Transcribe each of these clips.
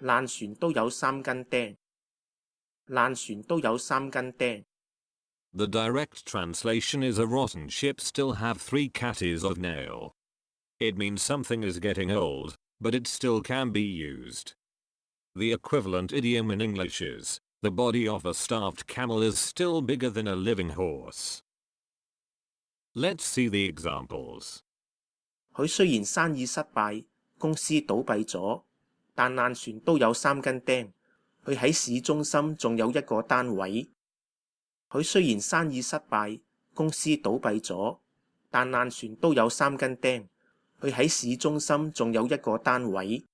爛船都有3根釘，爛船都有3根釘。The direct translation is a rotten ship still have 3 catties of nail. It means something is getting old, but it still can be used. The equivalent idiom in English is, the body of a starved camel is still bigger than a living horse. Let's see the examples. 佢雖然生意失敗，公司倒閉咗，但爛船都有3根釘。佢喺市中心仲有一個單位。佢雖然生意失敗，公司倒閉咗，但爛船都有3根釘。佢喺市中心仲有一個單位。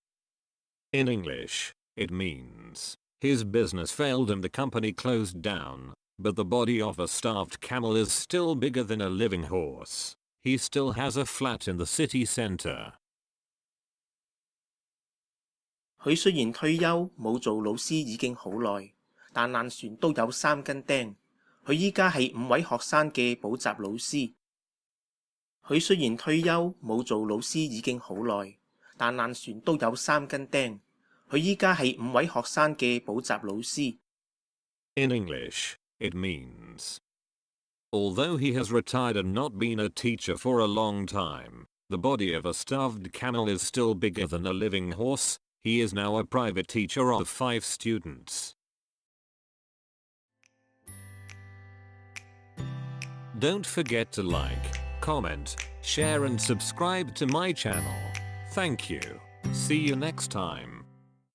In English, it means, his business failed and the company closed down, but the body of a starved camel is still bigger than a living horse. He still has a flat in the city center. 佢雖然退休冇做老師已經好耐，但爛船都有3根釘。佢依家係5位學生嘅補習老師。佢雖然退休冇做老師已經好耐，但爛船都有3根釘。佢依家係5位學生嘅補習老師。In English, it means, although he has retired and not been a teacher for a long time, the body of a starved camel is still bigger than a living horse. He is now a private teacher of 5 students. Don't forget to like, comment, share and subscribe to my channel. Thank you. See you next time.